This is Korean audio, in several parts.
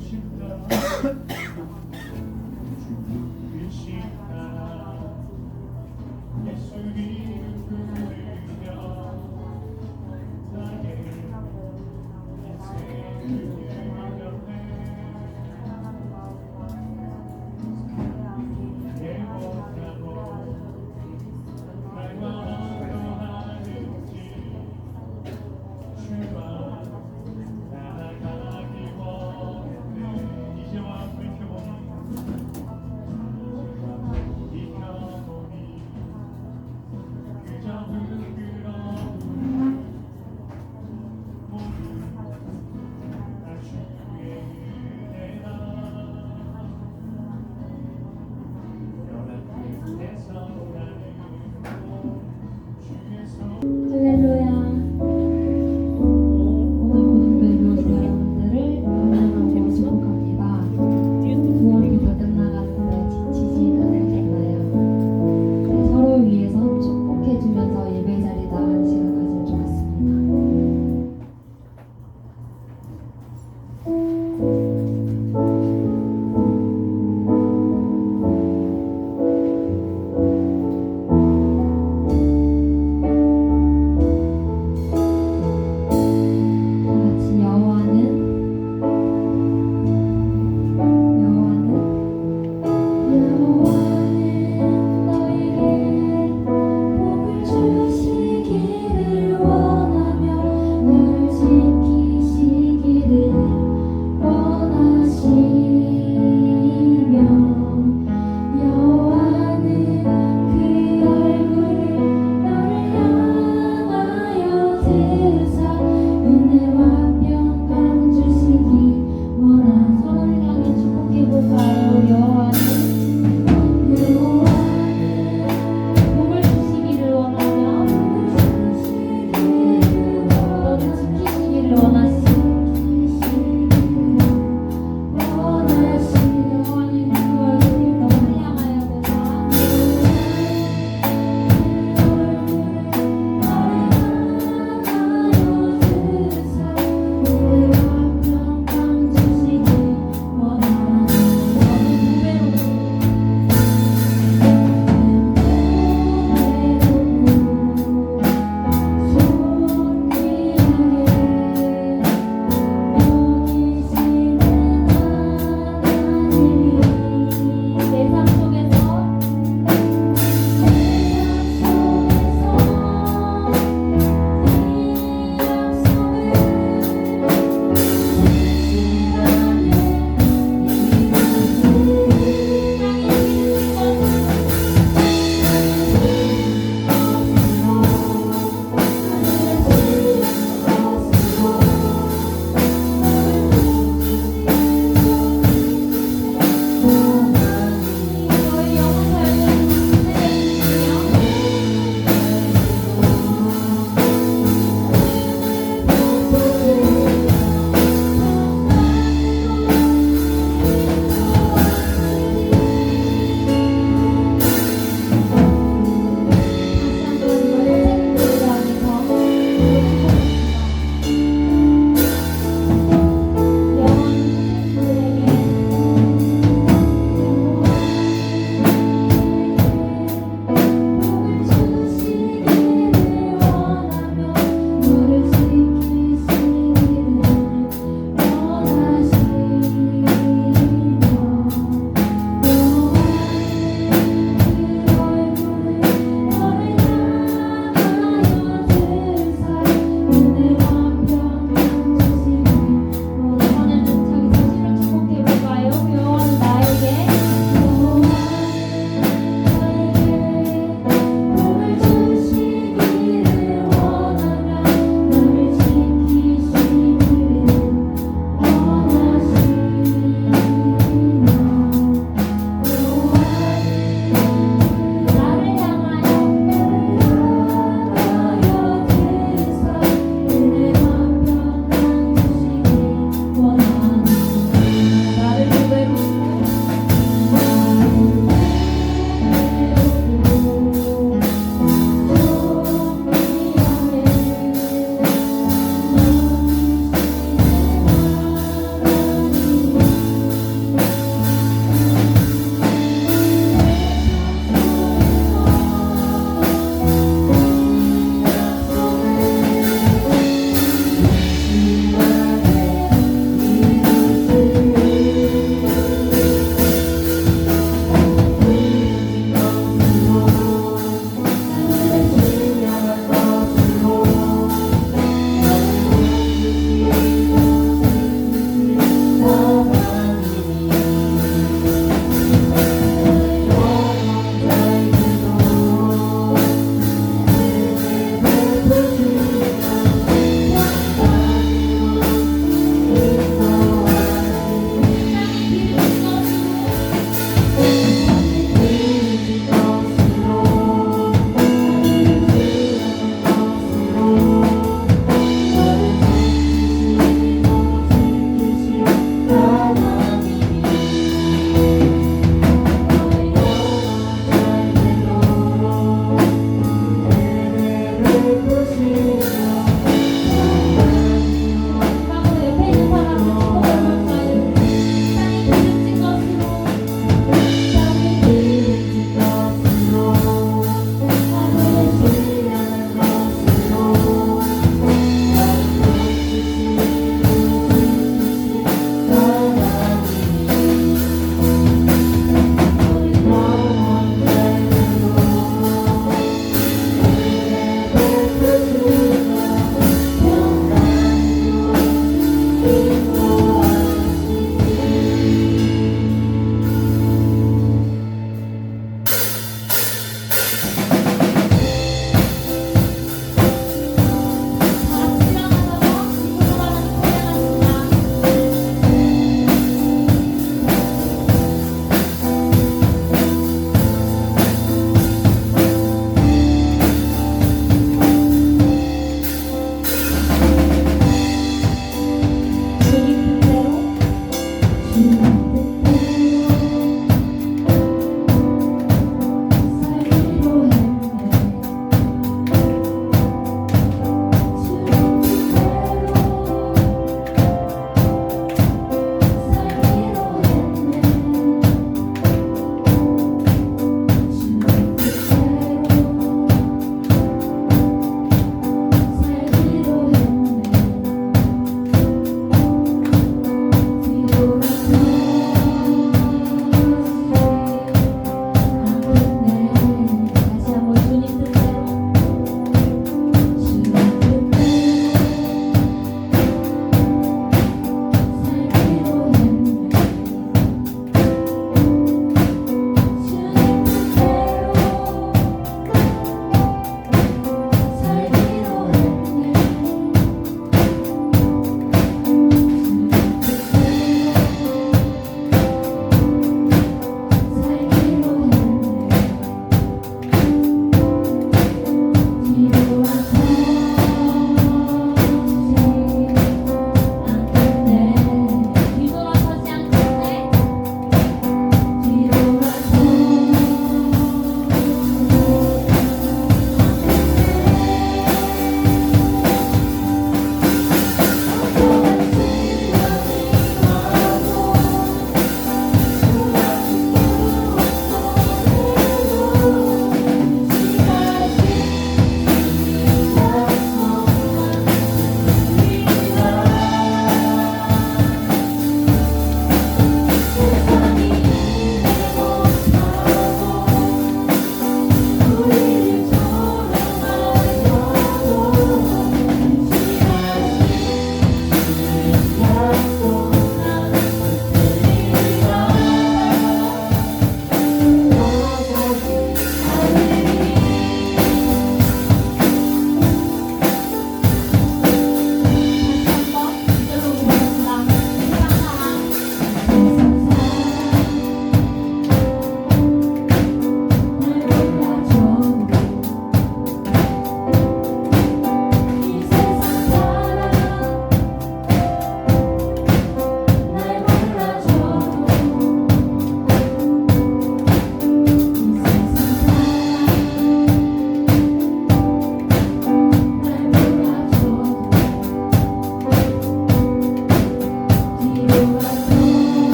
이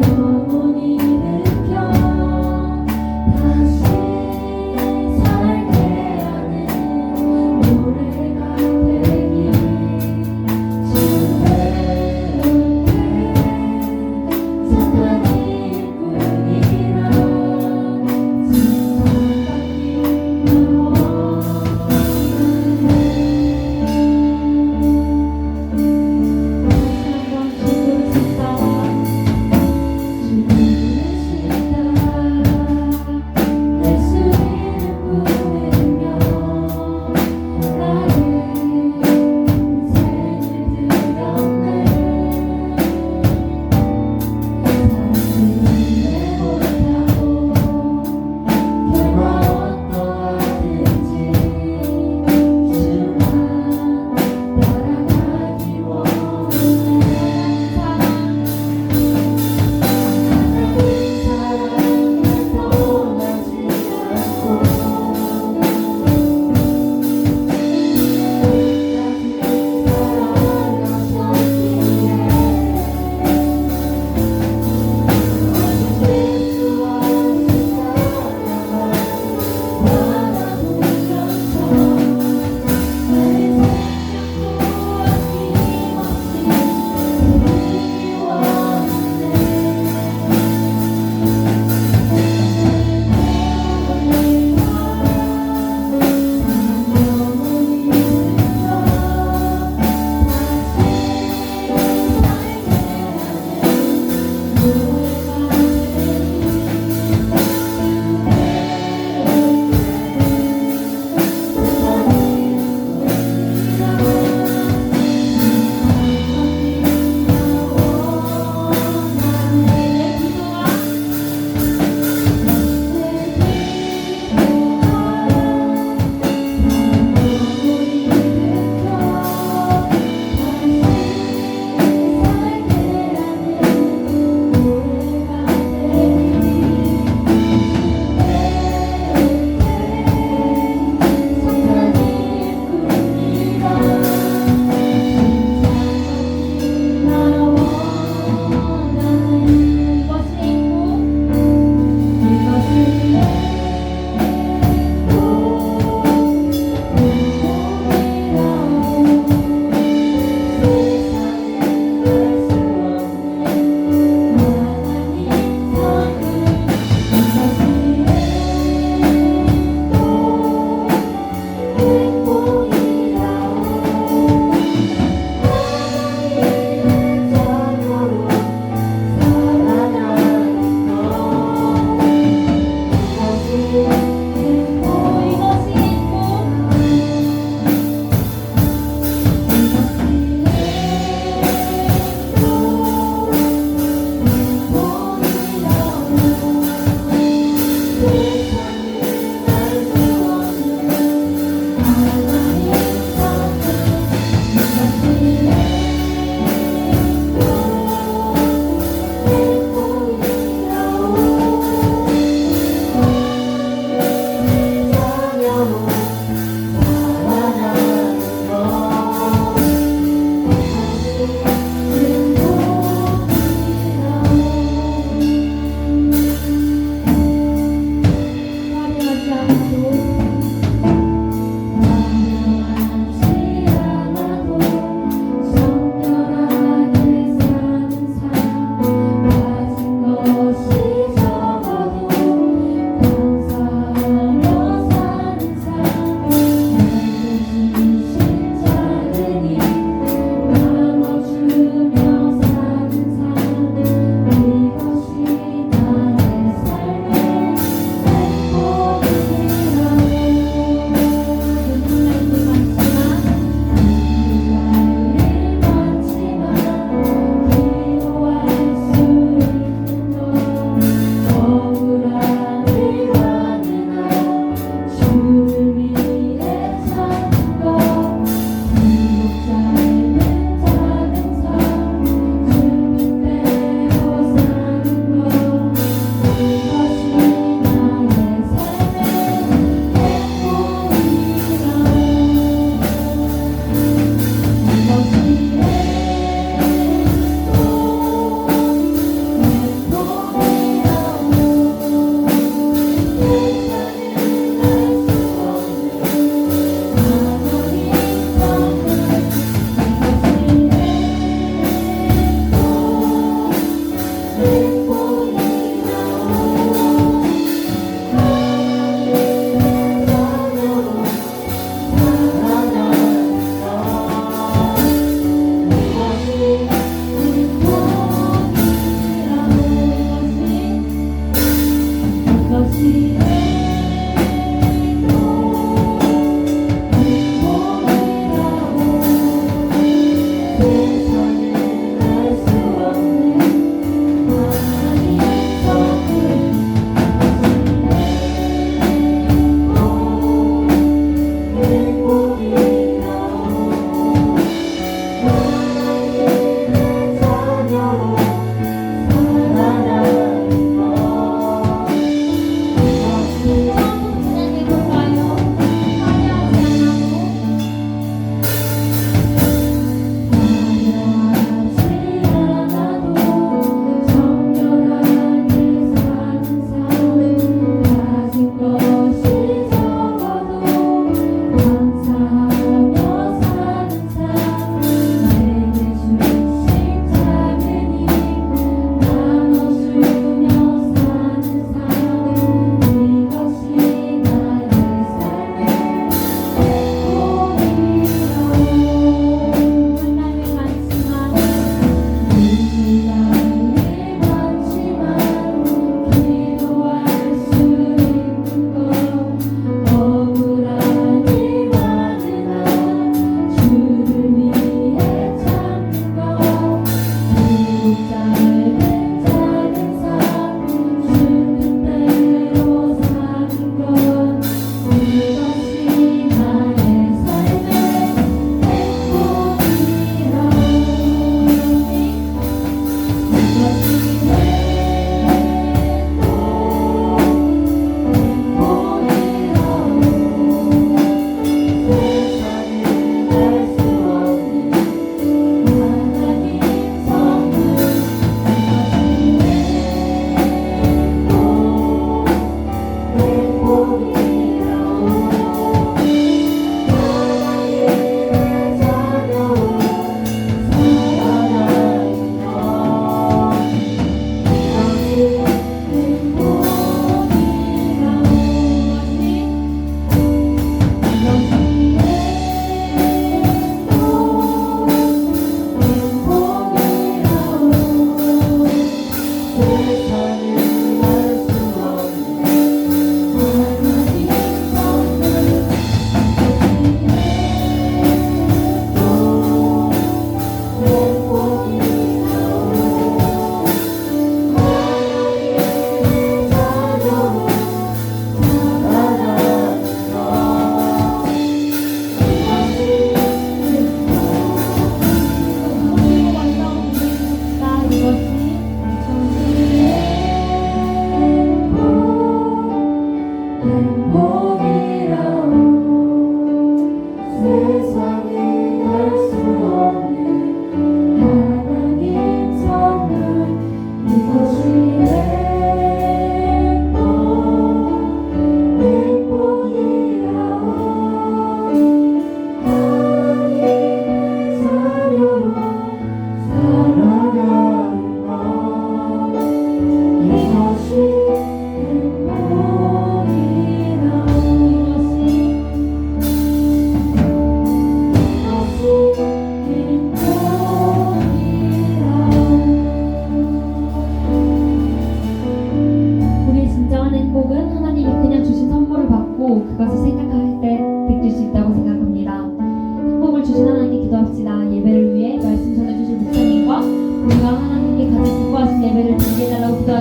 영혼이 일으켜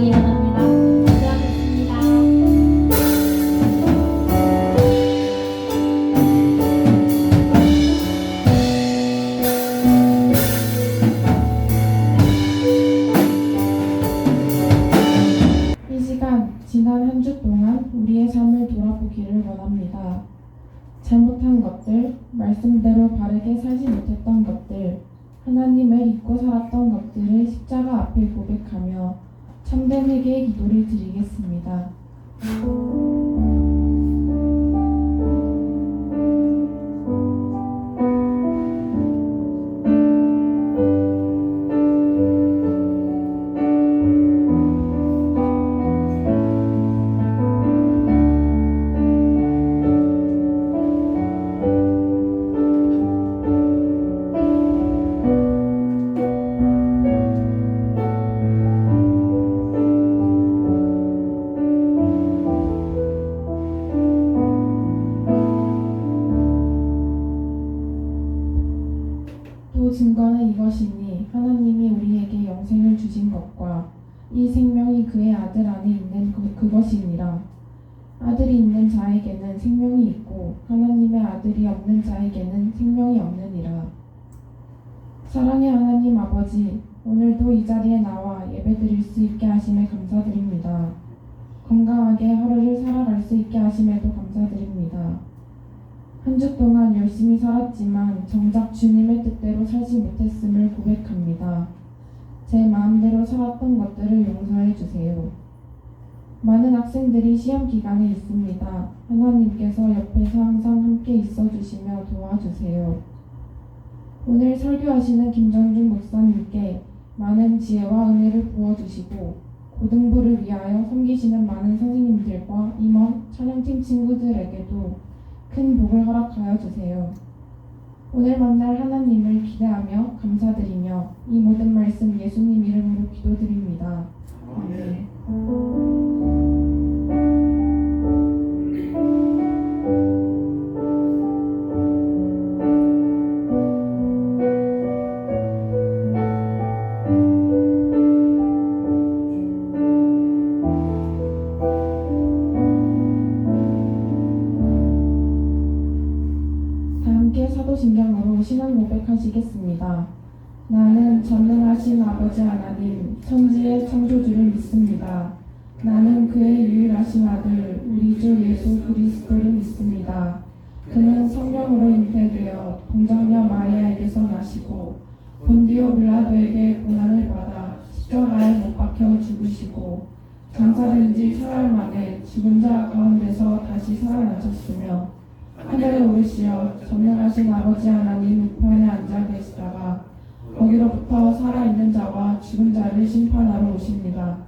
기도하기 원합니다. 기도하겠습니다. 이 시간 지난 한 주 동안 우리의 삶을 돌아보기를 원합니다. 잘못한 것들, 말씀대로 바르게 살지 못했던 것들, 하나님을 잊고 살았던 것들을 십자가 앞에 고백하며 참된 회개의 기도를 드리겠습니다. 또 증거는 이것이니 하나님이 우리에게 영생을 주신 것과 이 생명이 그의 아들 안에 있는 그것이니라. 아들이 있는 자에게는 생명이 있고 하나님의 아들이 없는 자에게는 생명이 없느니라. 사랑의 하나님 아버지, 오늘도 이 자리에 나와 예배드릴 수 있게 하심에 감사드립니다. 건강하게 하루를 살아갈 수 있게 하심에도 감사드립니다. 한 주 동안 열심히 살았지만 정작 주님의 뜻대로 살지 못했음을 고백합니다. 제 마음대로 살았던 것들을 용서해 주세요. 많은 학생들이 시험 기간에 있습니다. 하나님께서 옆에서 항상 함께 있어 주시며 도와주세요. 오늘 설교하시는 김정준 목사님께 많은 지혜와 은혜를 부어주시고 고등부를 위하여 섬기시는 많은 선생님들과 임원, 촬영팀 친구들에게도 큰 복을 허락하여 주세요. 오늘 만날 하나님을 기대하며 감사드리며 이 모든 말씀 예수님 이름으로 기도드립니다. 아멘. 함께 사도신경으로 신앙 고백하시겠습니다. 나는 전능하신 아버지 하나님, 천지의 창조주를 믿습니다. 나는 그의 유일하신 아들, 우리 주 예수 그리스도를 믿습니다. 그는 성령으로 잉태되어 동정녀 마리아에게서 나시고 본디오 빌라도에게 고난을 받아 십자가에 못 박혀 죽으시고 장사된 지 사흘 만에 죽은 자 가운데서 다시 살아나셨으며 하늘에 오르시어 전능하신 아버지 하나님 우편에 앉아 계시다가 거기로부터 살아있는 자와 죽은 자를 심판하러 오십니다.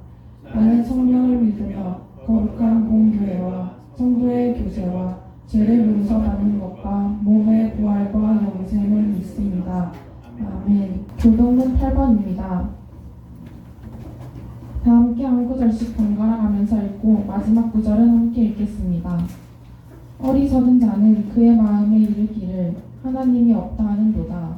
나는 성령을 믿으며 거룩한 공교회와 성도의 교제와 죄를 용서받는 것과 몸의 부활과 영생을 믿습니다. 아멘. 교동문 8번입니다. 다 함께 한 구절씩 번갈아 가면서 읽고 마지막 구절은 함께 읽겠습니다. 어리석은 자는 그의 마음에 이르기를 하나님이 없다 하는도다.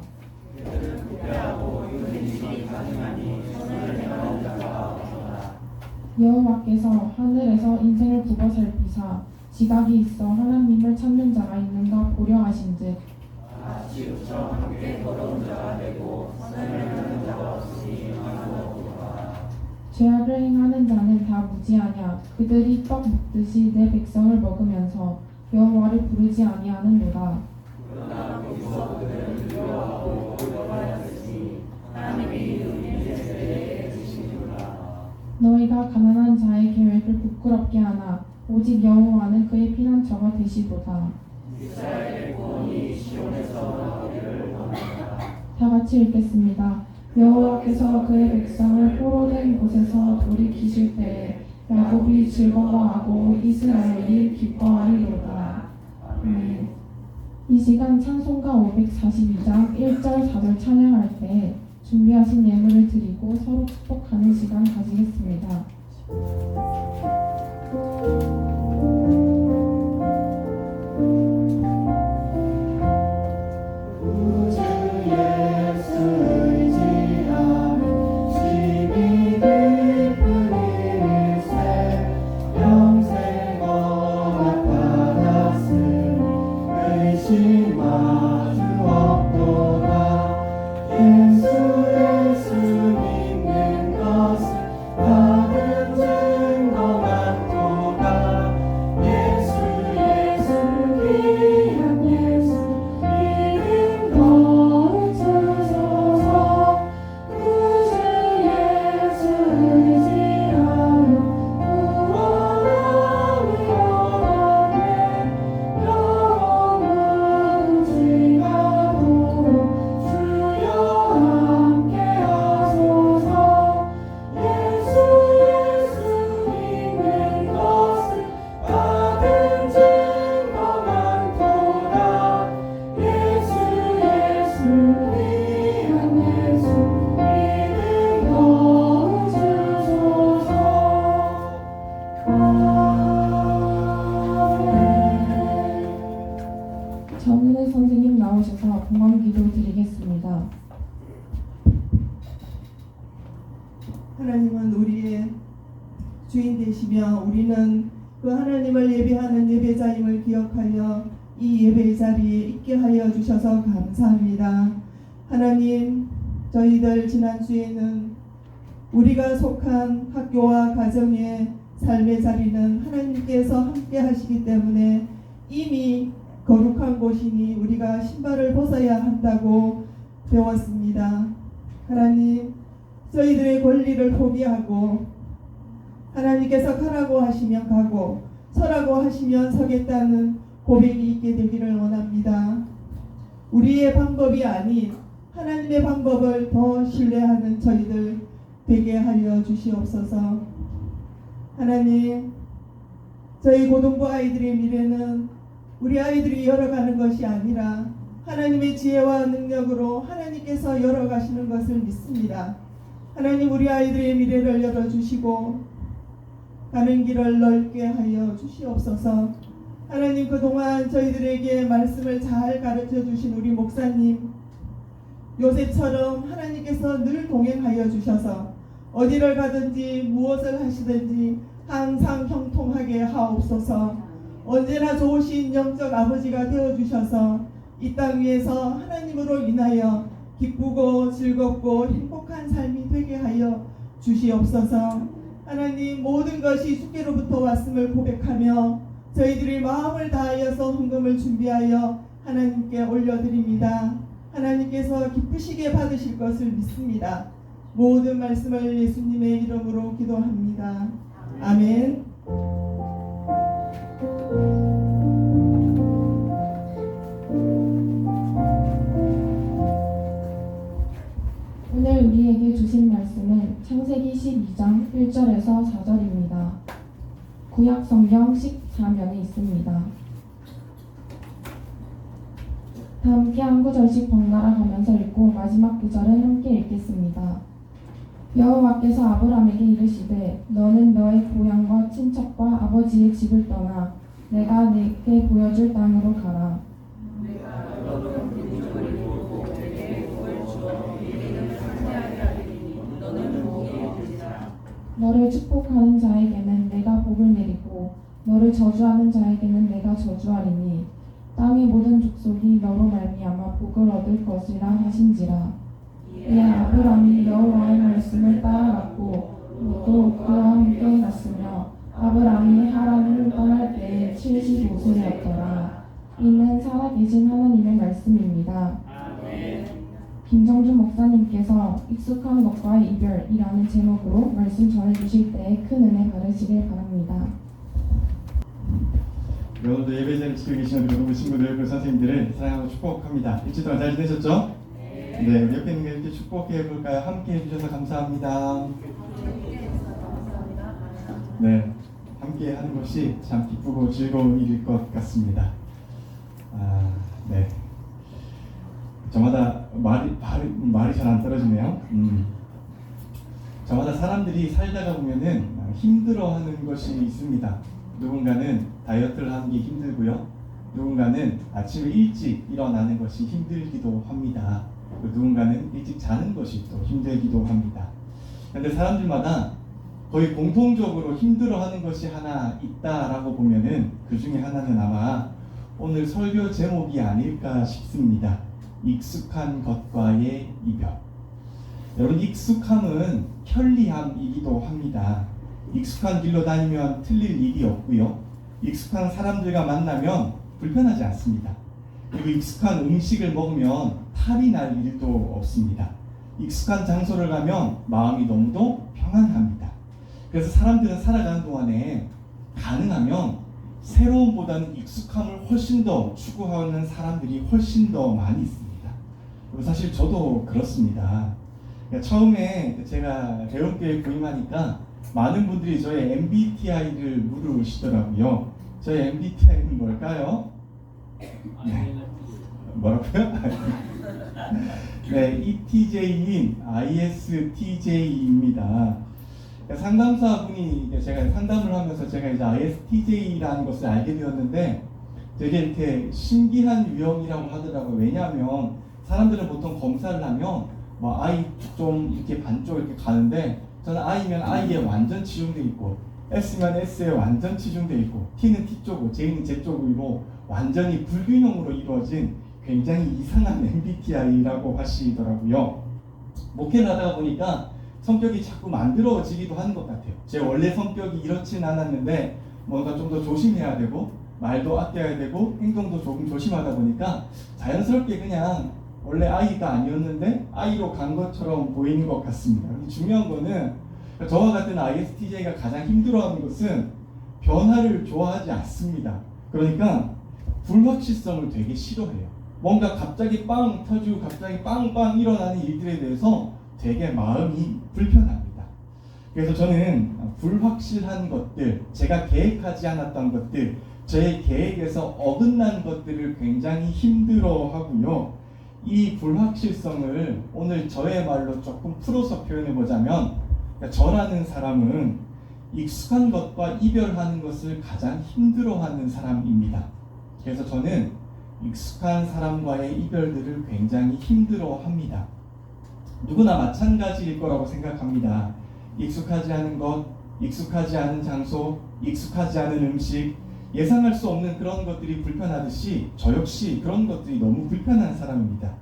여호와께서 하늘에서 인생을 굽어 살피사 지각이 있어 하나님을 찾는 자가 있는가 보려 하신즉 죄악을 행하는 자는 다 무지하냐. 그들이 떡 먹듯이 내 백성을 먹으면서 여호와를 부르지 아니하는도다. 너희가 가난한 자의 계획을 부끄럽게 하나 오직 여호와는 그의 피난처가 되시도다. 다 같이 읽겠습니다. 여호와께서 그의 백성을 포로된 곳에서 돌이키실 때에 야곱이 즐거워하고 이스라엘이 기뻐하리로다. 이 시간 찬송가 542장 1절 4절 찬양할 때 준비하신 예물을 드리고 서로 축복하는 시간 가지겠습니다. 예수 의지하며 심히 기쁘리 주인 되시며 우리는 그 하나님을 예배하는 예배자임을 기억하여 이 예배 자리에 있게 하여 주셔서 감사합니다. 하나님, 저희들 지난주에는 우리가 속한 학교와 가정의 삶의 자리는 하나님께서 함께 하시기 때문에 이미 거룩한 곳이니 우리가 신발을 벗어야 한다고 배웠습니다. 하나님, 저희들의 권리를 포기하고 하나님께서 가라고 하시면 가고 서라고 하시면 서겠다는 고백이 있게 되기를 원합니다. 우리의 방법이 아닌 하나님의 방법을 더 신뢰하는 저희들 되게 하여 주시옵소서. 하나님, 저희 고등부 아이들의 미래는 우리 아이들이 열어가는 것이 아니라 하나님의 지혜와 능력으로 하나님께서 열어가시는 것을 믿습니다. 하나님, 우리 아이들의 미래를 열어주시고 가는 길을 넓게 하여 주시옵소서. 하나님, 그동안 저희들에게 말씀을 잘 가르쳐 주신 우리 목사님, 요셉처럼 하나님께서 늘 동행하여 주셔서 어디를 가든지 무엇을 하시든지 항상 형통하게 하옵소서. 언제나 좋으신 영적 아버지가 되어주셔서 이 땅 위에서 하나님으로 인하여 기쁘고 즐겁고 행복한 삶이 되게 하여 주시옵소서. 하나님, 모든 것이 주께로부터 왔음을 고백하며 저희들이 마음을 다하여서 헌금을 준비하여 하나님께 올려드립니다. 하나님께서 기쁘시게 받으실 것을 믿습니다. 모든 말씀을 예수님의 이름으로 기도합니다. 아멘. 오늘 우리에게 주신 말씀은 창세기 12장 1절에서 4절입니다. 구약 성경 14면에 있습니다. 다 함께 한 구절씩 번갈아 가면서 읽고 마지막 구절은 함께 읽겠습니다. 여호와께서 아브라함에게 이르시되 너는 너의 고향과 친척과 아버지의 집을 떠나 내가 네게 보여줄 땅으로 가라. 너를 축복하는 자에게는 내가 복을 내리고 너를 저주하는 자에게는 내가 저주하리니 땅의 모든 족속이 너로 말미암아 복을 얻을 것이라 하신지라. 이에 아브라함이 여호와의 말씀을 따라갔고 롯도 그와 함께 갔으며 아브라함이 하란을 떠날 때에 75세였더라. 이는 살아계신 하나님의 말씀입니다. 김정준 목사님께서 익숙한 것과의 이별이라는 제목으로 말씀 전해주실 때에 큰 은혜 받으시길 바랍니다. 네, 오늘도 예배자를 지키고 계시는 우리 친구들, 그 선생님들을 사랑하고 축복합니다. 일주일 동안 잘 지내셨죠? 네, 우리 옆에 있는 게 이렇게 축복해 볼까요? 함께 해주셔서 감사합니다. 네, 함께 하는 것이 참 기쁘고 즐거운 일일 것 같습니다. 네. 저마다 말이 잘 안 떨어지네요. 저마다 사람들이 살다가 보면은 힘들어하는 것이 있습니다. 누군가는 다이어트를 하는 게 힘들고요. 누군가는 아침에 일찍 일어나는 것이 힘들기도 합니다. 누군가는 일찍 자는 것이 또 힘들기도 합니다. 그런데 사람들마다 거의 공통적으로 힘들어하는 것이 하나 있다라고 보면은 그 중에 하나는 아마 오늘 설교 제목이 아닐까 싶습니다. 익숙한 것과의 이별. 여러분, 익숙함은 편리함이기도 합니다. 익숙한 길로 다니면 틀릴 일이 없고요. 익숙한 사람들과 만나면 불편하지 않습니다. 그리고 익숙한 음식을 먹으면 탈이 날 일도 없습니다. 익숙한 장소를 가면 마음이 너무도 평안합니다. 그래서 사람들은 살아가는 동안에 가능하면 새로움보다는 익숙함을 훨씬 더 추구하는 사람들이 훨씬 더 많이 있습니다. 사실 저도 그렇습니다. 그러니까 처음에 제가 대형교회에 부임하니까 많은 분들이 저의 MBTI를 물으시더라고요. 저의 MBTI는 뭘까요? 네. 뭐라고요? 네, ETJ인 ISTJ입니다. 상담사분이 제가 상담을 하면서 제가 이제 ISTJ라는 것을 알게 되었는데 되게 이렇게 신기한 유형이라고 하더라고요. 왜냐하면 사람들은 보통 검사를 하면 뭐 I 좀 이렇게 반쪽 이렇게 가는데 저는 I면 I에 완전 치중되어 있고 S면 S에 완전 치중되어 있고 T는 T 쪽으로 J는 J 쪽으로 완전히 불균형으로 이루어진 굉장히 이상한 MBTI라고 하시더라고요. 목회를 하다가 보니까 성격이 자꾸 만들어지기도 하는 것 같아요. 제 원래 성격이 이렇진 않았는데 뭔가 좀 더 조심해야 되고 말도 아껴야 되고 행동도 조금 조심하다 보니까 자연스럽게 그냥 원래 I가 아니었는데 I로 간 것처럼 보이는 것 같습니다. 근데 중요한 거는 저와 같은 ISTJ가 가장 힘들어하는 것은 변화를 좋아하지 않습니다. 그러니까 불확실성을 되게 싫어해요. 뭔가 갑자기 빵 터지고 갑자기 빵빵 일어나는 일들에 대해서 되게 마음이 불편합니다. 그래서 저는 불확실한 것들, 제가 계획하지 않았던 것들, 제 계획에서 어긋난 것들을 굉장히 힘들어하고요. 이 불확실성을 오늘 저의 말로 조금 풀어서 표현해보자면, 그러니까 저라는 사람은 익숙한 것과 이별하는 것을 가장 힘들어하는 사람입니다. 그래서 저는 익숙한 사람과의 이별들을 굉장히 힘들어합니다. 누구나 마찬가지일 거라고 생각합니다. 익숙하지 않은 것, 익숙하지 않은 장소, 익숙하지 않은 음식, 예상할 수 없는 그런 것들이 불편하듯이 저 역시 그런 것들이 너무 불편한 사람입니다.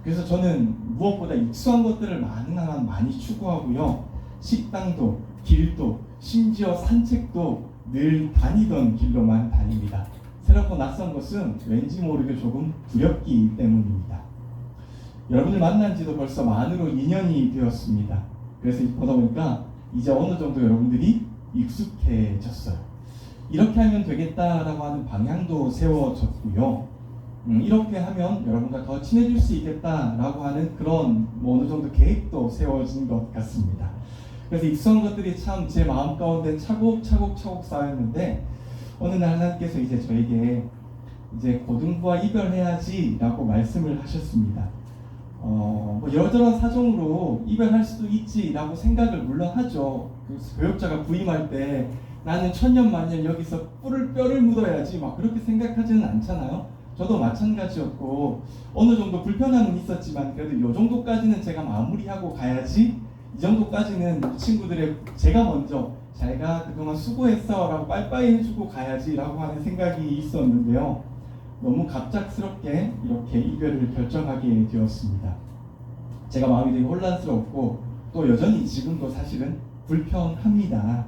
그래서 저는 무엇보다 익숙한 것들을 많이 추구하고요. 식당도, 길도, 심지어 산책도 늘 다니던 길로만 다닙니다. 새롭고 낯선 것은 왠지 모르게 조금 두렵기 때문입니다. 여러분을 만난 지도 벌써 만으로 2년이 되었습니다. 그래서 보다 보니까 이제 어느 정도 여러분들이 익숙해졌어요. 이렇게 하면 되겠다라고 하는 방향도 세워졌고요. 이렇게 하면 여러분과 더 친해질 수 있겠다라고 하는 그런 어느 정도 계획도 세워진 것 같습니다. 그래서 익숙한 것들이 참 제 마음 가운데 차곡차곡 쌓였는데 어느 날 하나님께서 이제 저에게 이제 고등부와 이별해야지라고 말씀을 하셨습니다. 뭐 여러저런 사정으로 이별할 수도 있지라고 생각을 물론 하죠. 그 교역자가 부임할 때 나는 천년만년 여기서 뼈를 묻어야지 막 그렇게 생각하지는 않잖아요. 저도 마찬가지였고 어느 정도 불편함은 있었지만 그래도 이 정도까지는 제가 마무리하고 가야지, 이 정도까지는 친구들의 제가 먼저 잘가 그동안 수고했어 라고 빠이빠이 해주고 가야지 라고 하는 생각이 있었는데요. 너무 갑작스럽게 이렇게 이별을 결정하게 되었습니다. 제가 마음이 되게 혼란스럽고 또 여전히 지금도 사실은 불편합니다.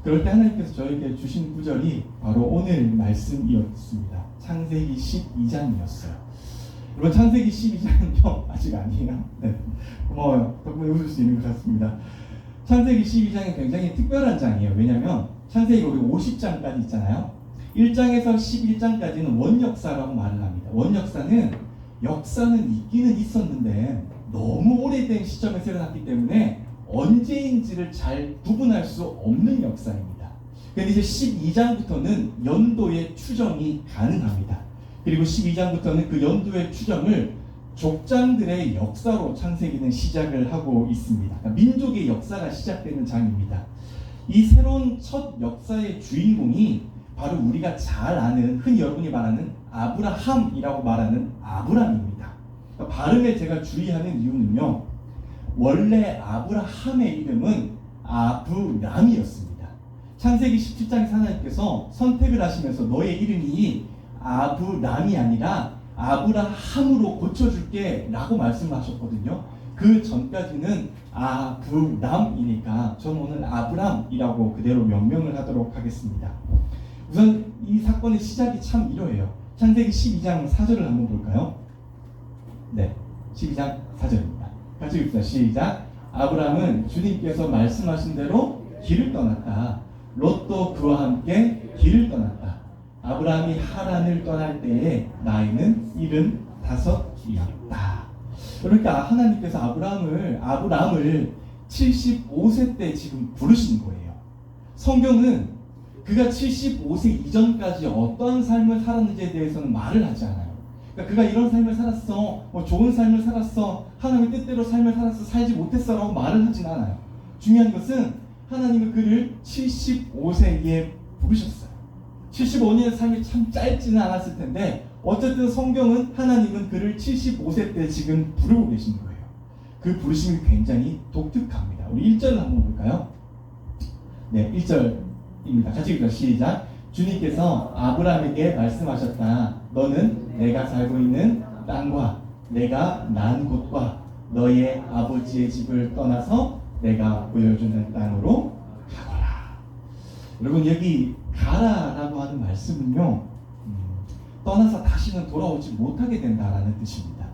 그럴 때 하나님께서 저에게 주신 구절이 바로 오늘 말씀이었습니다. 창세기 12장이었어요. 여러분, 창세기 12장은요 아직 아니에요. 네, 고마워요. 덕분에 웃을 수 있는 것 같습니다. 창세기 12장은 굉장히 특별한 장이에요. 왜냐하면 창세기가 우리 50장까지 있잖아요. 1장에서 11장까지는 원역사라고 말을 합니다. 역사는 있기는 있었는데 너무 오래된 시점에서 일어났기 때문에 언제인지를 잘 구분할 수 없는 역사입니다. 그런데 이제 12장부터는 연도의 추정이 가능합니다. 그리고 12장부터는 그 연도의 추정을 족장들의 역사로 창세기는 시작을 하고 있습니다. 그러니까 민족의 역사가 시작되는 장입니다. 이 새로운 첫 역사의 주인공이 바로 우리가 잘 아는, 흔히 여러분이 말하는 아브라함이라고 말하는 아브람입니다. 그러니까 발음에 제가 주의하는 이유는요, 원래 아브라함의 이름은 아브람이었습니다. 창세기 17장에서 하나님께서 선택을 하시면서 너의 이름이 아브람이 아니라 아브라함으로 고쳐줄게 라고 말씀하셨거든요. 그 전까지는 아브람이니까 저는 오늘 아브람이라고 그대로 명명을 하도록 하겠습니다. 우선 이 사건의 시작이 참 이러해요. 창세기 12장 4절을 한번 볼까요? 네, 12장 4절입니다. 같이 읽읍시다. 시작. 아브람은 주님께서 말씀하신 대로 길을 떠났다. 롯도 그와 함께 길을 떠났다. 아브라함이 하란을 떠날 때에 나이는 75이었다. 그러니까 하나님께서 아브라함을 75세 때 지금 부르신 거예요. 성경은 그가 75세 이전까지 어떠한 삶을 살았는지에 대해서는 말을 하지 않아요. 그러니까 그가 이런 삶을 살았어, 좋은 삶을 살았어, 하나님의 뜻대로 삶을 살았어, 살지 못했어 라고 말을 하진 않아요. 중요한 것은 하나님은 그를 75세에 부르셨어요. 75년의 삶이 참 짧지는 않았을 텐데 어쨌든 성경은 하나님은 그를 75세 때 지금 부르고 계신 거예요. 그 부르심이 굉장히 독특합니다. 우리 1절 한번 볼까요? 네, 1절입니다. 같이 읽자. 시작. 주님께서 아브라함에게 말씀하셨다. 너는 내가 살고 있는 땅과 내가 난 곳과 너의 아버지의 집을 떠나서 내가 보여주는 땅으로 가거라. 여러분, 여기 가라라고 하는 말씀은요, 떠나서 다시는 돌아오지 못하게 된다라는 뜻입니다.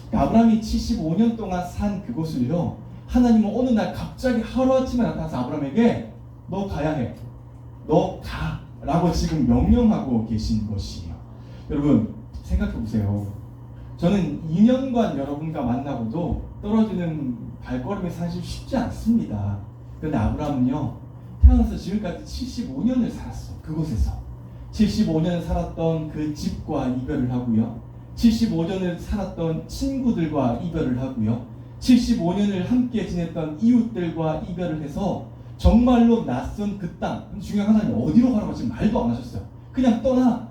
그러니까 아브라함이 75년 동안 산 그곳을요, 하나님은 어느 날 갑자기 하루아침에 나타나서 아브라함에게 너 가야 해, 너 가 라고 지금 명령하고 계신 것이에요. 여러분, 생각해 보세요. 저는 2년간 여러분과 만나고도 떨어지는 발걸음이 사실 쉽지 않습니다. 그런데 아브라함은요, 태어나서 지금까지 75년을 살았어. 그곳에서 75년 살았던 그 집과 이별을 하고요, 75년을 살았던 친구들과 이별을 하고요, 75년을 함께 지냈던 이웃들과 이별을 해서 정말로 낯선 그 땅, 중요한 하나님 어디로 가라고 지금 말도 안 하셨어요. 그냥 떠나가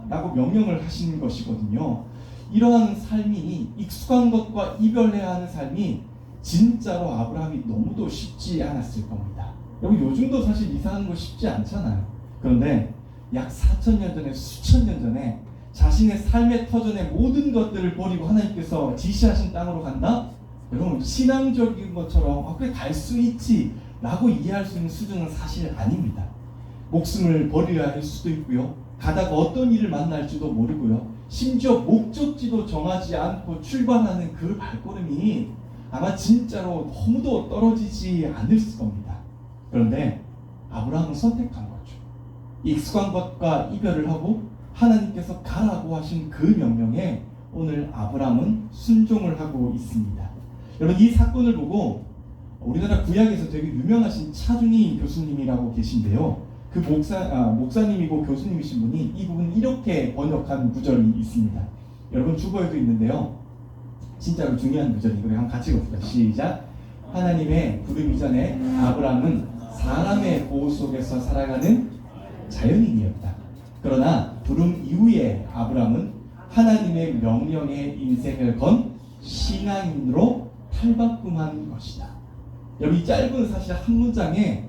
라고 명령을 하신 것이거든요. 이러한 삶이, 익숙한 것과 이별해야 하는 삶이 진짜로 아브라함이 너무도 쉽지 않았을 겁니다. 여러분, 요즘도 사실 이사하는 거 쉽지 않잖아요. 그런데 약 4,000년 전에, 수천 년 전에 자신의 삶의 터전의 모든 것들을 버리고 하나님께서 지시하신 땅으로 간다? 여러분, 신앙적인 것처럼 그래 갈 수 있지 라고 이해할 수 있는 수준은 사실 아닙니다. 목숨을 버려야 할 수도 있고요, 가다가 어떤 일을 만날지도 모르고요, 심지어 목적지도 정하지 않고 출발하는 그 발걸음이 아마 진짜로 너무도 떨어지지 않을 겁니다. 그런데 아브라함은 선택한 거죠. 익숙한 것과 이별을 하고 하나님께서 가라고 하신 그 명령에 오늘 아브라함은 순종을 하고 있습니다. 여러분, 이 사건을 보고 우리나라 구약에서 되게 유명하신 차준희 교수님이라고 계신데요, 그 목사님이고 교수님이신 분이 이 부분 이렇게 번역한 구절이 있습니다. 여러분, 주보에도 있는데요, 진짜로 중요한 구절이고요. 한번 같이 읽읍시다. 시작. 하나님의 부름 이전에 아브라함은 사람의 보호 속에서 살아가는 자연인이었다. 그러나 부름 이후에 아브라함은 하나님의 명령에 인생을 건 신앙인으로 탈바꿈한 것이다. 여러분, 이 짧은 사실 한 문장에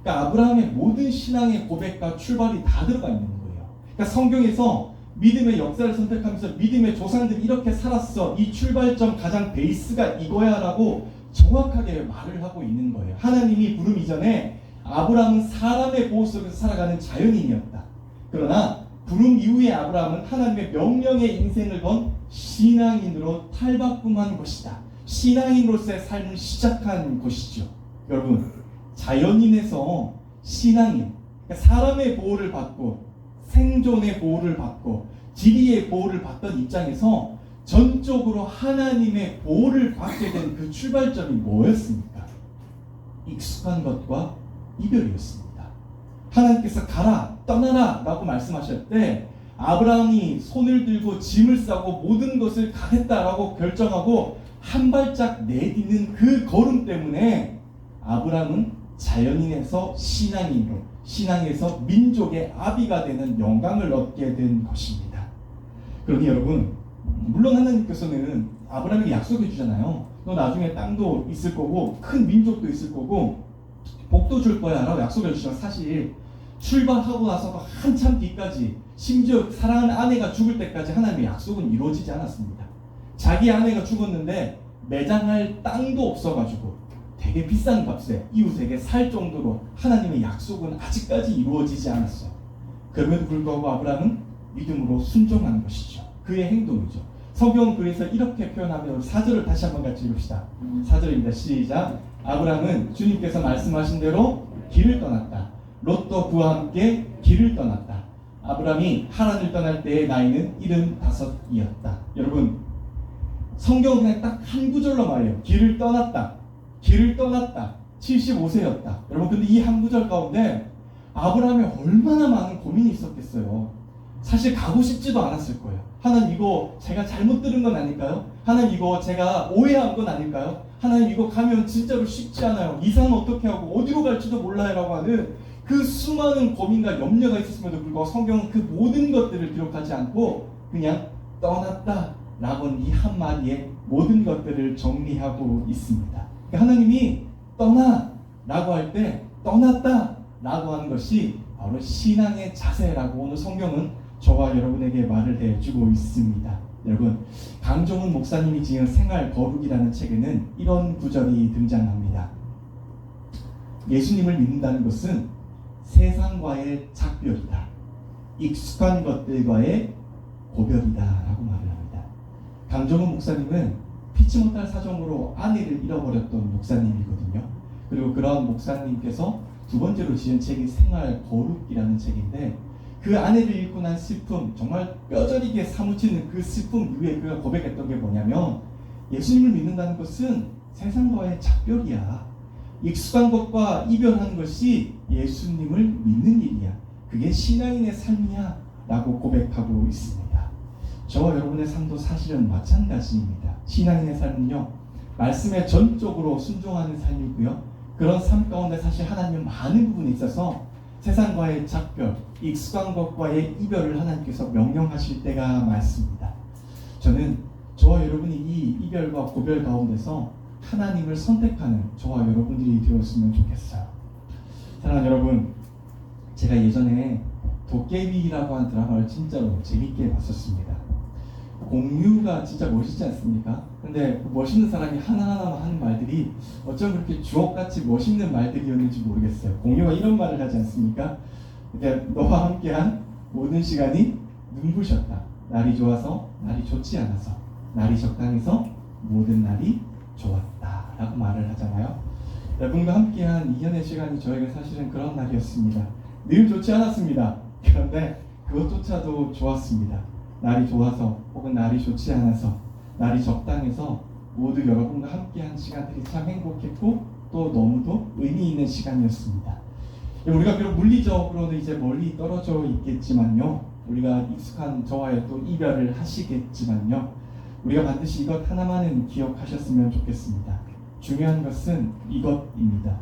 그러니까 아브라함의 모든 신앙의 고백과 출발이 다 들어가 있는 거예요. 그러니까 성경에서 믿음의 역사를 선택하면서 믿음의 조상들이 이렇게 살았어, 이 출발점 가장 베이스가 이거야 라고 정확하게 말을 하고 있는 거예요. 하나님이 부름 이전에 아브라함은 사람의 보호 속에서 살아가는 자연인이었다. 그러나 부름 이후에 아브라함은 하나님의 명령에 인생을 건 신앙인으로 탈바꿈한 것이다. 신앙인으로서의 삶을 시작한 것이죠. 여러분, 자연인에서 신앙인, 그러니까 사람의 보호를 받고 생존의 보호를 받고 지리의 보호를 받던 입장에서 전적으로 하나님의 보호를 받게 된 그 출발점이 뭐였습니까? 익숙한 것과 이별이었습니다. 하나님께서 가라, 떠나라 라고 말씀하실 때 아브라함이 손을 들고 짐을 싸고 모든 것을 가겠다라고 결정하고 한 발짝 내딛는 그 걸음 때문에 아브라함은 자연인에서 신앙인으로, 신앙에서 민족의 아비가 되는 영광을 얻게 된 것입니다. 그러니 여러분, 물론 하나님께서는 아브라함에게 약속해 주잖아요. 너 나중에 땅도 있을 거고 큰 민족도 있을 거고 복도 줄 거야 라고 약속해 주시면 사실 출발하고 나서 한참 뒤까지, 심지어 사랑하는 아내가 죽을 때까지 하나님의 약속은 이루어지지 않았습니다. 자기 아내가 죽었는데 매장할 땅도 없어가지고 되게 비싼 값에 이웃에게 살 정도로 하나님의 약속은 아직까지 이루어지지 않았어요. 그럼에도 불구하고 아브라함은 믿음으로 순종하는 것이죠. 그의 행동이죠. 성경은 그래서 이렇게 표현하면 4절을 다시 한번 같이 읽읍시다. 4절입니다. 시작. 아브라함은 주님께서 말씀하신 대로 길을 떠났다. 롯도 그와 함께 길을 떠났다. 아브라함이 하란을 떠날 때의 나이는 75이었다. 여러분, 성경은 그냥 딱 한 구절로 말해요. 길을 떠났다. 길을 떠났다. 75세였다. 여러분, 근데 이 한 구절 가운데 아브라함이 얼마나 많은 고민이 있었겠어요. 사실 가고 싶지도 않았을 거예요. 하나님, 이거 제가 잘못 들은 건 아닐까요? 하나님, 이거 제가 오해한 건 아닐까요? 하나님, 이거 가면 진짜로 쉽지 않아요. 이사는 어떻게 하고 어디로 갈지도 몰라요 라고 하는 그 수많은 고민과 염려가 있었음에도 불구하고 성경은 그 모든 것들을 기록하지 않고 그냥 떠났다 라고 이 한마디에 모든 것들을 정리하고 있습니다. 그러니까 하나님이 떠나 라고 할 때 떠났다 라고 하는 것이 바로 신앙의 자세라고 오늘 성경은 저와 여러분에게 말을 해주고 있습니다. 여러분, 강정훈 목사님이 지은 생활 거룩이라는 책에는 이런 구절이 등장합니다. 예수님을 믿는다는 것은 세상과의 작별이다. 익숙한 것들과의 고별이다 라고 말을 합니다. 강정훈 목사님은 피치 못할 사정으로 아내를 잃어버렸던 목사님이거든요. 그리고 그런 목사님께서 두 번째로 지은 책이 생활 거룩이라는 책인데, 그 아내를 잃고 난 슬픔, 정말 뼈저리게 사무치는 그 슬픔 이후에 그가 고백했던 게 뭐냐면, 예수님을 믿는다는 것은 세상과의 작별이야. 익숙한 것과 이별하는 것이 예수님을 믿는 일이야. 그게 신앙인의 삶이야 라고 고백하고 있습니다. 저와 여러분의 삶도 사실은 마찬가지입니다. 신앙인의 삶은요, 말씀에 전적으로 순종하는 삶이고요, 그런 삶 가운데 사실 하나님은 많은 부분에 있어서 세상과의 작별, 익숙한 것과의 이별을 하나님께서 명령하실 때가 많습니다. 저는 저와 여러분이 이 이별과 고별 가운데서 하나님을 선택하는 저와 여러분들이 되었으면 좋겠어요. 사랑하는 여러분, 제가 예전에 도깨비라고 하는 드라마를 진짜로 재밌게 봤었습니다. 공유가 진짜 멋있지 않습니까? 근데 멋있는 사람이 하나하나 하는 말들이 어쩜 그렇게 주옥같이 멋있는 말들이었는지 모르겠어요. 공유가 이런 말을 하지 않습니까? 근데 너와 함께한 모든 시간이 눈부셨다. 날이 좋아서, 날이 좋지 않아서, 날이 적당해서 모든 날이 좋았다 라고 말을 하잖아요. 여러분과 함께한 2년의 시간이 저에게 사실은 그런 날이었습니다. 늘 좋지 않았습니다. 그런데 그것조차도 좋았습니다. 날이 좋아서 혹은 날이 좋지 않아서, 날이 적당해서 모두 여러분과 함께한 시간들이 참 행복했고 또 너무도 의미 있는 시간이었습니다. 우리가 비록 물리적으로는 이제 멀리 떨어져 있겠지만요, 우리가 익숙한 저와의 또 이별을 하시겠지만요, 우리가 반드시 이것 하나만은 기억하셨으면 좋겠습니다. 중요한 것은 이것입니다.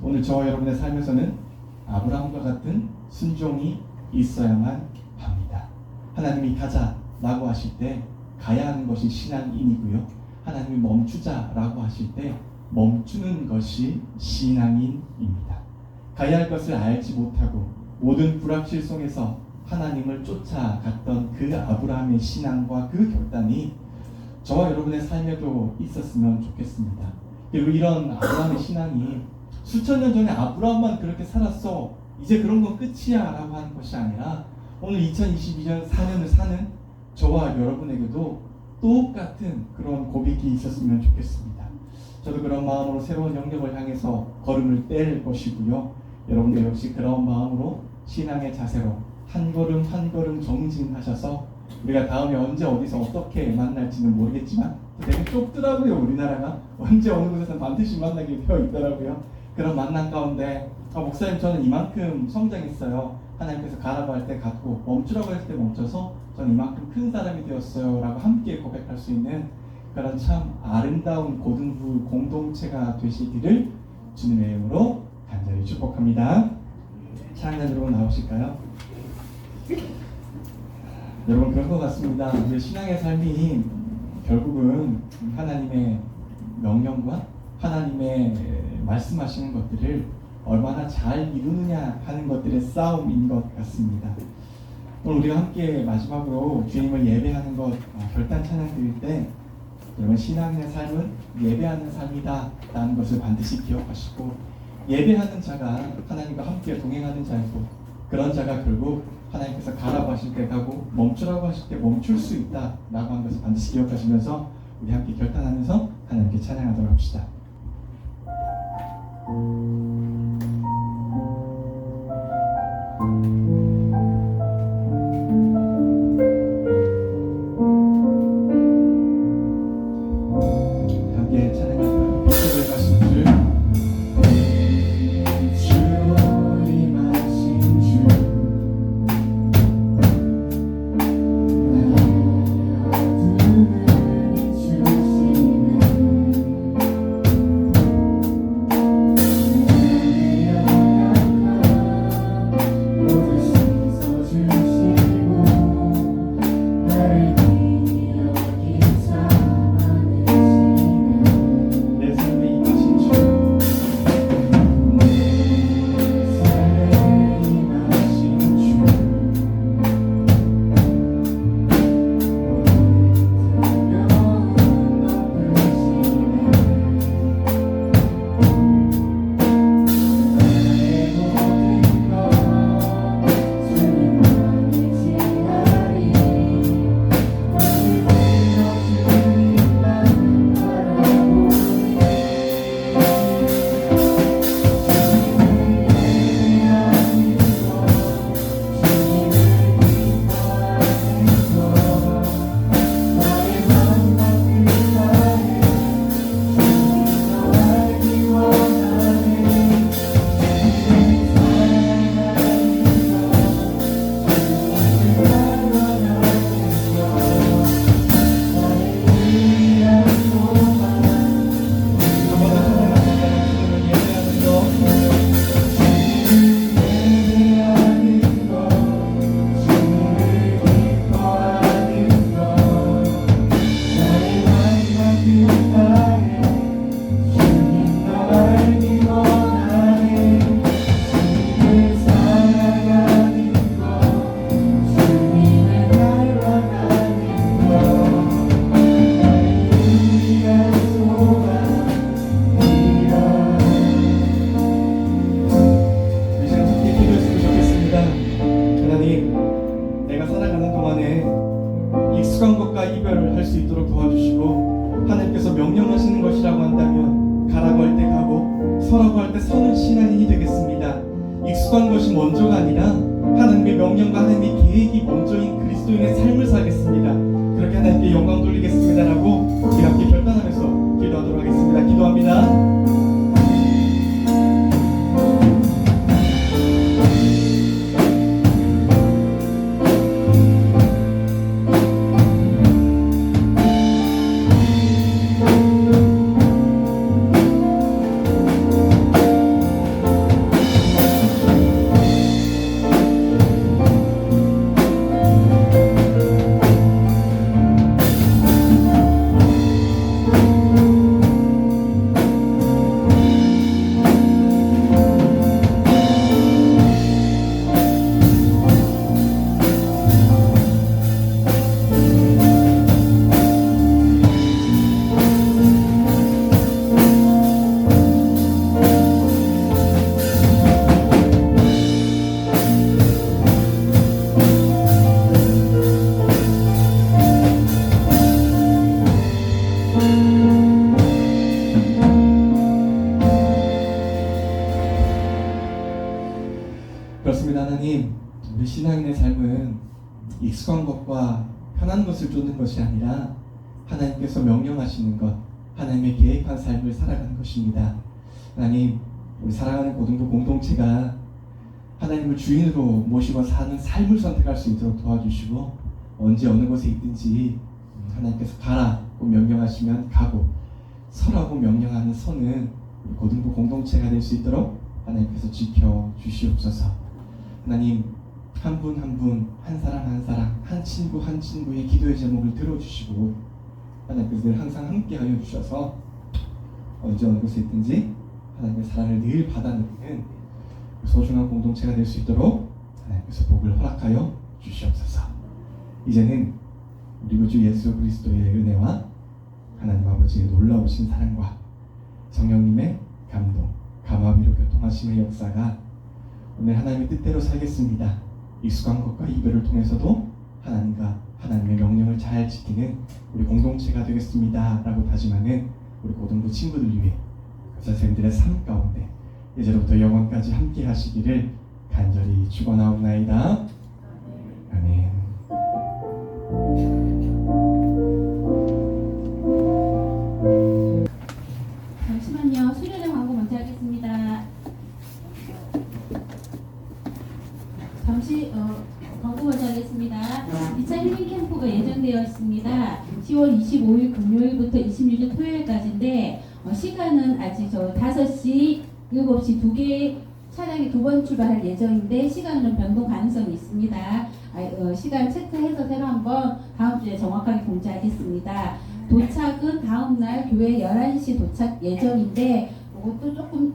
오늘 저와 여러분의 삶에서는 아브라함과 같은 순종이 있어야만 합니다. 하나님이 가자라고 하실 때 가야 하는 것이 신앙인이고요, 하나님이 멈추자라고 하실 때 멈추는 것이 신앙인입니다. 가야 할 것을 알지 못하고 모든 불확실 속에서 하나님을 쫓아갔던 그 아브라함의 신앙과 그 결단이 저와 여러분의 삶에도 있었으면 좋겠습니다. 그리고 이런 아브라함의 신앙이 수천 년 전에 아브라함만 그렇게 살았어, 이제 그런 건 끝이야 라고 하는 것이 아니라 오늘 2022년 4년을 사는 저와 여러분에게도 똑같은 그런 고백이 있었으면 좋겠습니다. 저도 그런 마음으로 새로운 영역을 향해서 걸음을 뗄 것이고요, 여러분도 역시 그런 마음으로 신앙의 자세로 한 걸음 한 걸음 정진하셔서 우리가 다음에 언제 어디서 어떻게 만날지는 모르겠지만 되게 좁더라고요. 우리나라가 언제 어느 곳에서 반드시 만나게 되어 있더라고요. 그런 만남 가운데 목사님 저는 이만큼 성장했어요, 하나님께서 가라고 할 때 갔고 멈추라고 할 때 멈춰서 저는 이만큼 큰 사람이 되었어요 라고 함께 고백할 수 있는 그런 참 아름다운 고등부 공동체가 되시기를 주님의 이름으로 간절히 축복합니다. 찬양 여러분 나오실까요? 여러분 그런 것 같습니다. 우리 신앙의 삶이 결국은 하나님의 명령과 하나님의 말씀하시는 것들을 얼마나 잘 이루느냐 하는 것들의 싸움인 것 같습니다. 오늘 우리가 함께 마지막으로 주님을 예배하는 것 결단 찬양 드릴 때 여러분 신앙의 삶은 예배하는 삶이다 라는 것을 반드시 기억하시고, 예배하는 자가 하나님과 함께 동행하는 자이고 그런 자가 결국 하나님께서 가라고 하실 때 가고 멈추라고 하실 때 멈출 수 있다 라고 하는 것을 반드시 기억하시면서 우리 함께 결단하면서 하나님께 찬양하도록 합시다. 함께 찬양할까요? 빛을 가신 주, 주님 하신 주, 주시는 익숙한 것이 먼저가 아니라 하나님의 명령과 하나님의 계획이 먼저인 그리스도인의 삶을 살겠습니다. 그렇게 하나님께 영광 돌리겠습니다라고 우리 함께 결단하면서 기도하도록 하겠습니다. 기도합니다. 그렇습니다. 하나님, 우리 신앙인의 삶은 익숙한 것과 편한 것을 쫓는 것이 아니라 하나님께서 명령하시는 것, 하나님의 계획한 삶을 살아가는 것입니다. 하나님, 우리 사랑하는 고등부 공동체가 하나님을 주인으로 모시고 사는 삶을 선택할 수 있도록 도와주시고, 언제 어느 곳에 있든지 하나님께서 가라고 명령하시면 가고, 서라고 명령하는 서는 우리 고등부 공동체가 될 수 있도록 하나님께서 지켜주시옵소서. 하나님, 한 분 한 분, 한 사람 한 사람, 한 친구 한 친구의 기도의 제목을 들어주시고 하나님께서 늘 항상 함께하여 주셔서 언제 어느 곳에 있든지 하나님의 사랑을 늘 받아들이는 소중한 공동체가 될 수 있도록 하나님께서 복을 허락하여 주시옵소서. 이제는 우리 구주 예수 그리스도의 은혜와 하나님 아버지의 놀라우신 사랑과 성령님의 감동, 감화비로 교통하심의 역사가 오늘 하나님의 뜻대로 살겠습니다. 익숙한 것과 이별을 통해서도 하나님과 하나님의 명령을 잘 지키는 우리 공동체가 되겠습니다 라고 다짐하는 우리 고등부 친구들 위해 선생님들의 삶 가운데 이제로부터 영원까지 함께 하시기를 간절히 축원하옵나이다. 아멘. 잠시만요. 수련회 광고 먼저 하겠습니다. 잠시 광고 먼저 하겠습니다. 2차 힐링 캠프가 예정되어 있습니다. 10월 25일 금요일부터 26일 토요일까지인데 시간은 아직 5시, 7시 2개 차량이 2번 출발할 예정인데 시간은 변동 가능성이 있습니다. 시간 체크해서 새로 한번 다음 주에 정확하게 공지하겠습니다. 도착은 다음날 교회 11시 도착 예정인데 이것도 조금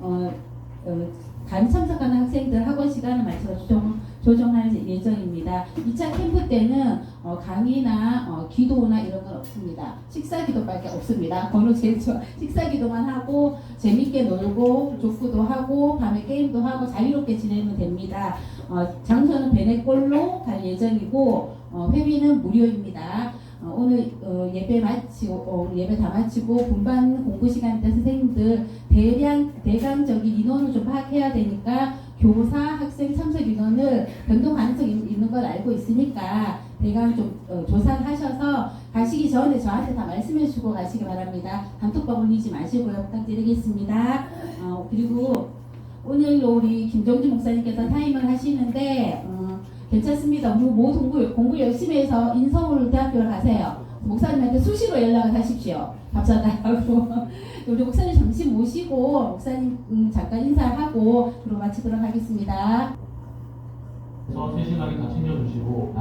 간 참석하는 학생들 학원 시간을 맞춰서 조정할 예정입니다. 2차 캠프 때는 강의나 기도나 이런 건 없습니다. 식사 기도밖에 없습니다. 번호 제일 좋아. 식사 기도만 하고 재밌게 놀고 족구도 하고 밤에 게임도 하고 자유롭게 지내면 됩니다. 장소는 베네골로 갈 예정이고 회비는 무료입니다. 오늘 예배 다 마치고 분반 공부 시간 때 선생님들 대강적인 인원을 좀 파악해야 되니까 교사, 학생 참석 인원을 변동 가능성이 있는 걸 알고 있으니까 대강 좀 조사를 하셔서 가시기 전에 저한테 다 말씀해 주고 가시기 바랍니다. 단톡방 올리지 마시고요. 부탁드리겠습니다. 그리고 오늘 우리 김정주 목사님께서 타임을 하시는데 괜찮습니다. 공부 열심히 해서 인서울대학교를 가세요. 목사님한테 수시로 연락을 하십시오. 감사하다고. 우리 목사님 잠시 모시고 목사님 잠깐 인사하고 그리고 마치도록 하겠습니다. 그래서 세심하게 다 챙겨주시고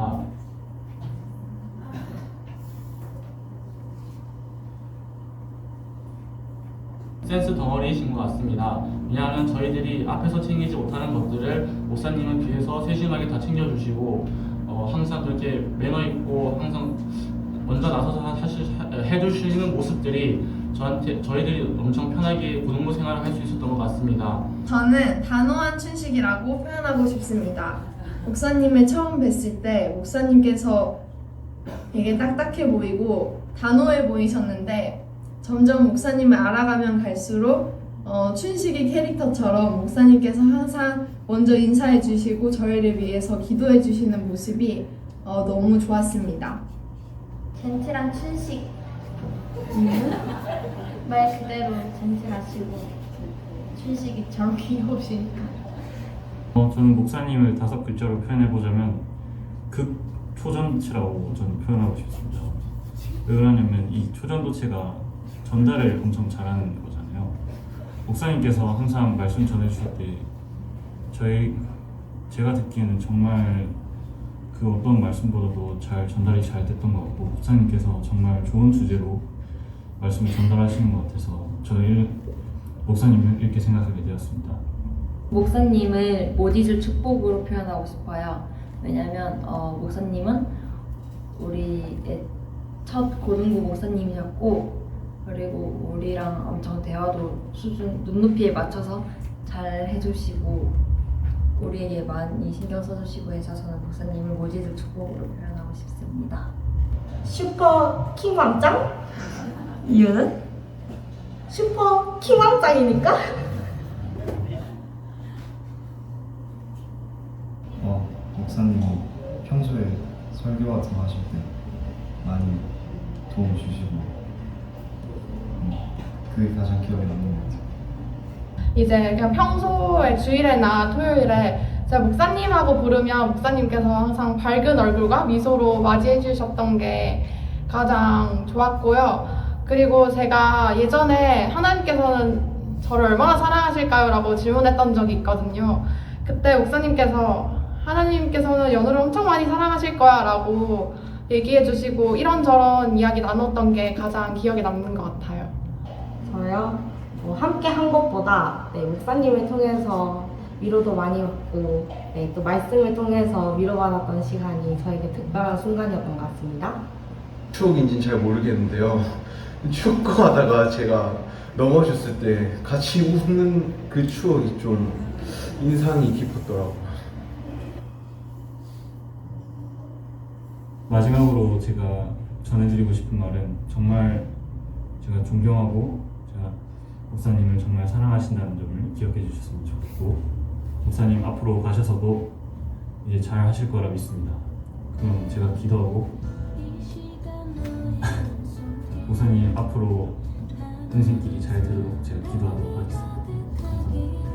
센스 덩어리이신 것 같습니다. 왜냐하면 저희들이 앞에서 챙기지 못하는 것들을 목사님은 뒤에서 세심하게 다 챙겨주시고 항상 그렇게 매너 있고 항상 먼저 나서서 해주시는 모습들이 저희들이 엄청 편하게 고등부 생활을 할 수 있었던 것 같습니다. 저는 단호한 춘식이라고 표현하고 싶습니다. 목사님을 처음 뵀을 때 목사님께서 되게 딱딱해 보이고 단호해 보이셨는데 점점 목사님을 알아가면 갈수록 춘식이 캐릭터처럼 목사님께서 항상 먼저 인사해 주시고 저희를 위해서 기도해 주시는 모습이 너무 좋았습니다. 젠틀한 춘식. 말 그대로 젠틀하시고 춘식이처럼 귀여우신. 저는 목사님을 5글자로 표현해보자면 극초전도체라고 저는 표현하고 싶습니다. 왜 그러냐면 이 초전도체가 전달을 엄청 잘하는 거잖아요. 목사님께서 항상 말씀 전해주실 때 제가 듣기에는 정말 그 어떤 말씀보다도 전달이 잘 됐던 것 같고, 목사님께서 정말 좋은 주제로 말씀을 전달하시는 것 같아서 저는 목사님을 이렇게 생각하게 되었습니다. 목사님을 못 잊을 축복으로 표현하고 싶어요. 왜냐면 목사님은 우리의 첫 고등부 목사님이셨고, 그리고 우리랑 엄청 대화도 수준 눈높이에 맞춰서 잘 해주시고 우리에게 많이 신경 써주시고 해서 저는 목사님을 못 잊을 축복으로 표현하고 싶습니다. 슈퍼 킹왕짱? 이유는? 슈퍼 킹왕짱이니까? 목사님이 평소에 설교 같은 거 하실 때 많이 도움 주시고 그게 가장 기억에 남는 것 같아요. 이제 그냥 평소에 주일에나 토요일에 제가 목사님하고 부르면 목사님께서 항상 밝은 얼굴과 미소로 맞이해 주셨던 게 가장 좋았고요. 그리고 제가 예전에 하나님께서는 저를 얼마나 사랑하실까요? 라고 질문했던 적이 있거든요. 그때 목사님께서 하나님께서는 연우를 엄청 많이 사랑하실 거야 라고 얘기해 주시고 이런저런 이야기 나눴던 게 가장 기억에 남는 것 같아요. 저요? 함께 한 것보다 목사님을 통해서 위로도 많이 받고 또 말씀을 통해서 위로받았던 시간이 저에게 특별한 순간이었던 것 같습니다. 추억인지는 잘 모르겠는데요. 축구하다가 제가 넘어졌을 때 같이 웃는 그 추억이 좀 인상이 깊었더라고요. 마지막으로 제가 전해드리고 싶은 말은 정말 제가 존경하고 제가 목사님을 정말 사랑하신다는 점을 기억해 주셨으면 좋겠고, 목사님 앞으로 가셔서도 이제 잘 하실 거라 믿습니다. 그럼 제가 기도하고 목사님 앞으로 인생길이 잘 되도록 제가 기도하도록 하겠습니다. 감사합니다.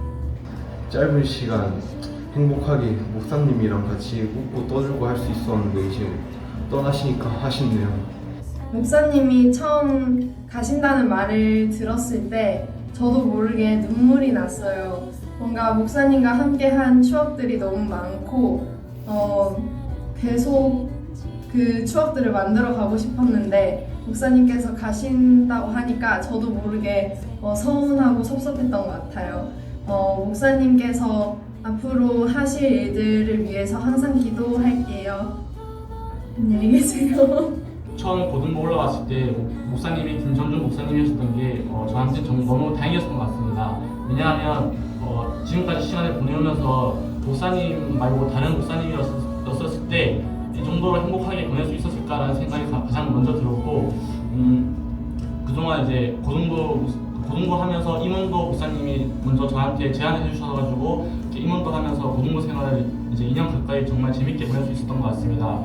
짧은 시간 행복하게 목사님이랑 같이 웃고 떠들고 할 수 있었는데 이제 떠나시니까 아쉽네요. 목사님이 처음 가신다는 말을 들었을 때 저도 모르게 눈물이 났어요. 뭔가 목사님과 함께한 추억들이 너무 많고 계속 그 추억들을 만들어 가고 싶었는데 목사님께서 가신다고 하니까 저도 모르게 서운하고 섭섭했던 것 같아요. 목사님께서 앞으로 하실 일들을 위해서 항상 기도할게요. 안녕히 계세요. 처음 고등부 올라왔을 때 목사님이 김정준 목사님이셨던 게 저한테 너무 다행이었던 것 같습니다. 왜냐하면 지금까지 시간을 보내면서 목사님 말고 다른 목사님이었을 때 이 정도로 행복하게 보낼 수 있었을까라는 생각이 가장 먼저 들었고, 그동안 이제 고등부 하면서 임원도 목사님이 먼저 저한테 제안을 해주셔가지고 임원도 하면서 고등부 생활을 이제 2년 가까이 정말 재밌게 보낼 수 있었던 것 같습니다.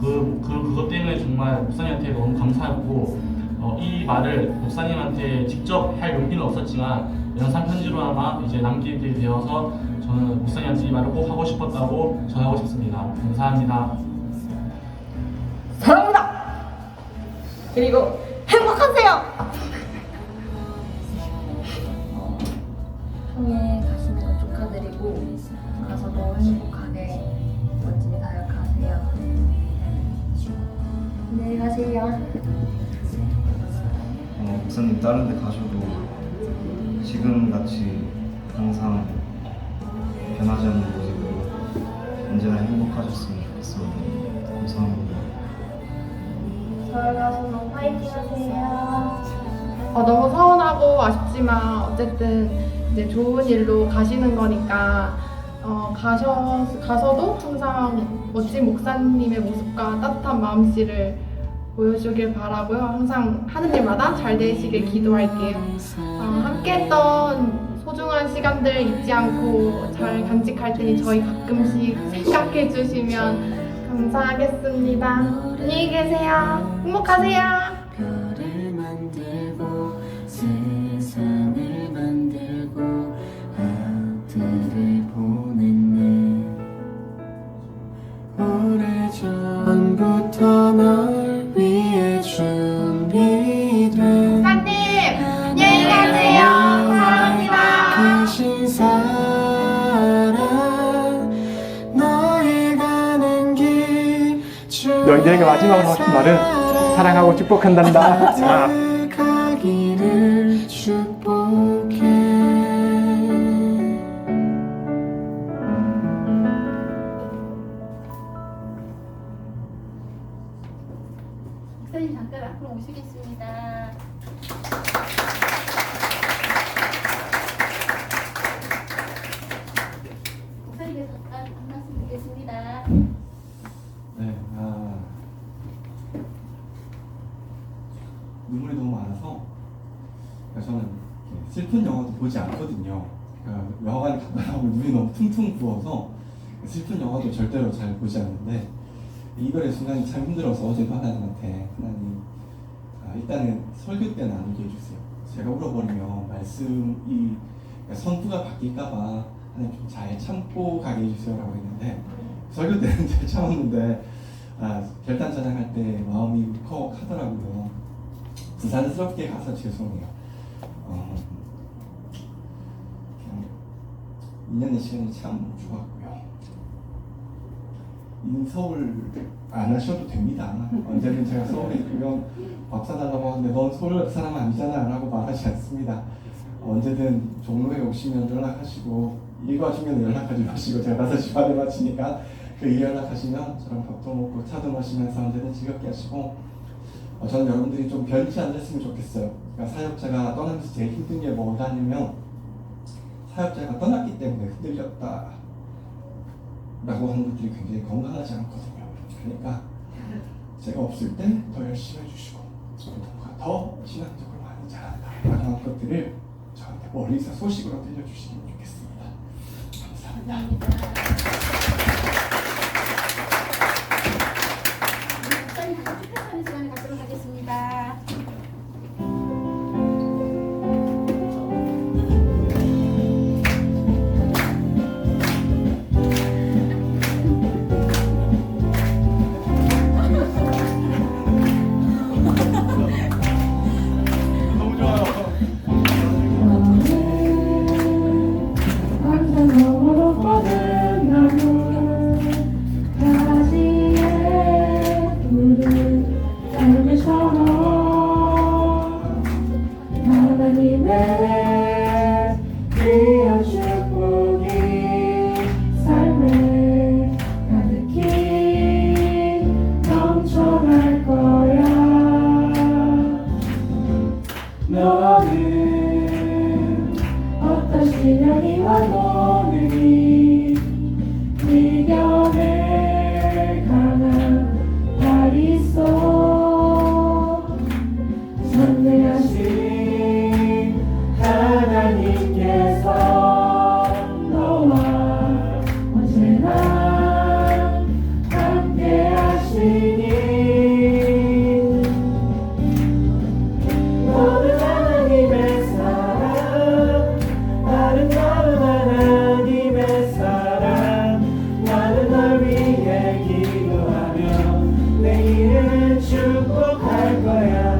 그것 때문에 정말 목사님한테 너무 감사했고, 이 말을 목사님한테 직접 할 용기는 없었지만 영상 편지로나마 이제 남기게 되어서 저는 목사님한테 이 말을 꼭 하고 싶었다고 전하고 싶습니다. 감사합니다. 사랑합니다. 그리고 행복하세요. 형에 가시는 거 축하드리고 가서도 행복하게 멋진 사역하세요. 안녕히 가세요. 목사님 다른 데 가셔도 지금같이 항상 변하지 않는 모습으로 언제나 행복하셨으면 좋겠습니다. 감사합니다. 서울 가서도 파이팅 하세요. 너무 서운하고 아쉽지만 어쨌든 이제 좋은 일로 가시는 거니까 가서도 항상 멋진 목사님의 모습과 따뜻한 마음씨를 보여주길 바라고요. 항상 하는 일마다 잘 되시길 기도할게요. 함께했던 소중한 시간들 잊지 않고 잘 간직할 테니 저희 가끔씩 생각해 주시면 감사하겠습니다. 안녕히 계세요. 행복하세요. 별을 만들고 세상을 만들고 아들을 보냈네. 오래전부터 널 위해 준비된 사님 안녕히 가세요. 감사합니다. 계신 사랑 너의 가는 길 너희들에게 마지막으로 하신 말은 사랑하고 축복한단다. 자. 가기를 축복해. 목사님 잠깐 앞으로 오시겠습니다. 목사님께서 잠깐 한 말씀 드리겠습니다. 네, 눈물이 너무 많아서 저는 슬픈 영화도 보지 않거든요. 그러니까 영화관에 갔다 나오면 눈이 너무 퉁퉁 부어서 슬픈 영화도 절대로 잘 보지 않는데 이별의 순간이 참 힘들어서 어제도 하나님한테 하나님 일단은 설교 때는 안 오게 해주세요. 제가 울어버리면 말씀이 성부가 바뀔까봐 하나님 좀 잘 참고 가게 해주세요라고 했는데 설교 때는 잘 참았는데 결단 전향할 때 마음이 울컥하더라고요. 부산스럽게 가서 죄송해요. 그냥 2년의 시간이 참 좋았고요. 서울 안 하셔도 됩니다. 언제든 제가 서울에 있으면 밥 사달라고 하는데 넌 서울 사람 아니잖아 라고 말하지 않습니다. 언제든 종로에 오시면 연락하시고 일과 중에는 연락하지 마시고 제가 5시 반에 마치니까 그 일 연락하시면 저랑 밥도 먹고 차도 마시면서 언제든 즐겁게 하시고 저는 여러분들이 좀 변치 않았으면 좋겠어요. 그러니까 사역자가 떠나면서 제일 힘든 게 뭐냐면 사역자가 떠났기 때문에 흔들렸다 라고 하는 것들이 굉장히 건강하지 않거든요. 그러니까 제가 없을 때 더 열심히 해주시고 누군가 더 신앙적으로 많이 잘한다 라고 하는 것들을 저한테 멀리서 소식으로 들려주시면 좋겠습니다. 감사합니다. 목사님 다시 축복하는 시간을 갖도록 하겠습니다. 항상 너무도 뻗은 나무 가지에 푸른 삶처럼 하나님의 귀한 축복이 삶에 가득히 넘쳐날 거야. 너는 어떤 시련이 와도 능히 이겨낼 강한 발이 있어. 전능하신 하나님께서 너와 언제나 함께 하시니 너는 하나님의 사랑 아름다운 하나님의 사랑 나는 널 위해 기도하며 내일을 축복할 거야.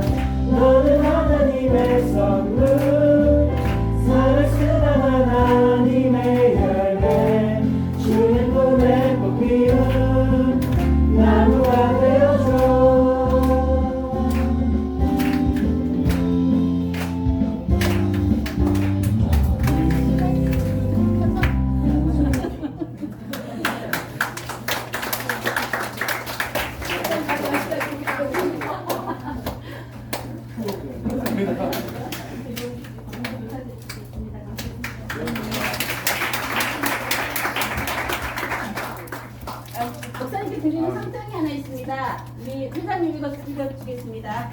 너는 하나님의 선물 살을 쓰다 하나님의 열매 주의 꿈에 꼭 피운 나무가 되어줘. 목사님께 드리는 상장이 하나 있습니다. 우리 회장님 읽어주겠습니다.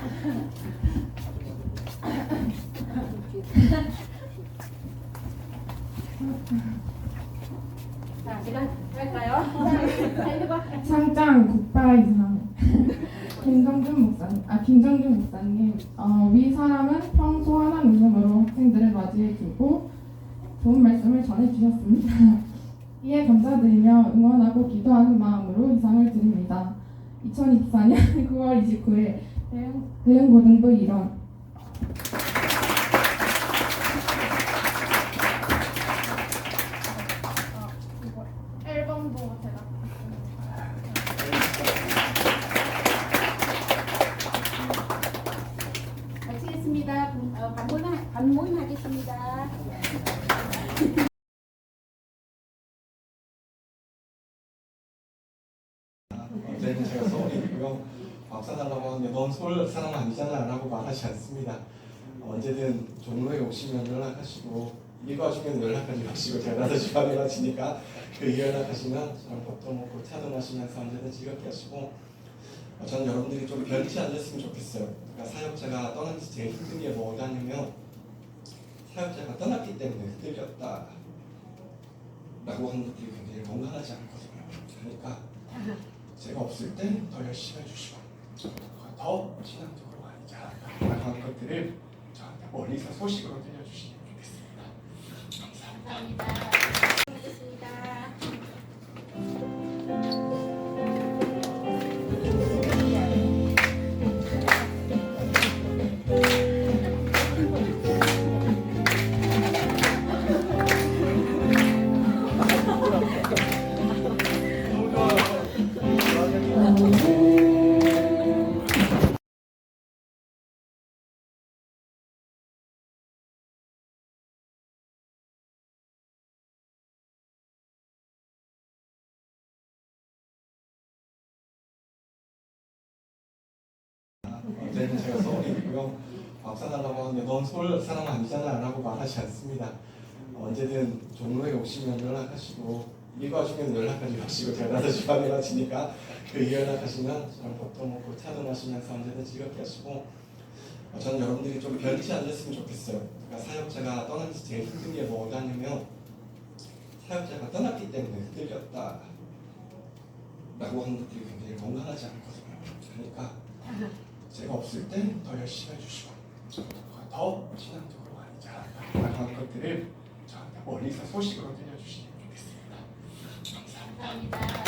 자, 제가 할까요? 상장 국가이상 김정준 목사님, 위 사람은 평소 환한 웃음으로 학생들을 맞이해주고 좋은 말씀을 전해주셨습니다. 이에 감사드리며 응원하고 기도하는 마음으로 이상을 드립니다. 2024년 9월 29일 대흥고등부 1원. 앨범도 제가 마치겠습니다. 반문하겠습니다. 어제는 제가 서울이고요. 박사 달라고 하는데 넌 서울 사람 아니잖아 라고 말하지 않습니다. 언제든 종로에 오시면 연락하시고 읽어주면 연락하지 마시고 제가 5시 반에 마치니까 그 연락하시면 저랑 밥도 먹고 차도 마시면서 언제든 즐겁게 하시고 저는 여러분들이 좀 변치 않으셨으면 좋겠어요. 그러니까 사역자가 떠난 지 제일 힘든 게 뭐냐면 사역자가 떠났기 때문에 흔들렸다 라고 하는 것들이 굉장히 건강하지 않거든요. 그러니까 제가 없을 때 더 열심히 해주시고 더 신앙적으로 많이 자라고 하는 것들을 저한테 멀리서 소식으로 들려주시면 좋겠습니다. 감사합니다. 어제는 제가 서울이고요. 박사 달라고 하는데 넌 서울 사람 아니잖아 라고 말하지 않습니다. 언제든 종로에 오시면 연락하시고 읽어주면 연락하지 마시고 제가 5시 반에 마치니까 그 연락하시면 저랑 밥도 먹고 차도 마시면서 언제든 즐겁게 하시고 저는 여러분들이 좀 변치 않으셨으면 좋겠어요. 그러니까 사역자가 떠난 지 제일 힘든 게 뭐냐면 사역자가 떠났기 때문에 흔들렸다 라고 하는 것들이 굉장히 건강하지 않거든요. 그러니까 제가 없을 때 더 열심히 해주시고 더 신앙적으로 많이 자라고 하는 것들을 저한테 멀리서 소식으로 들려주시면 좋겠습니다. 감사합니다.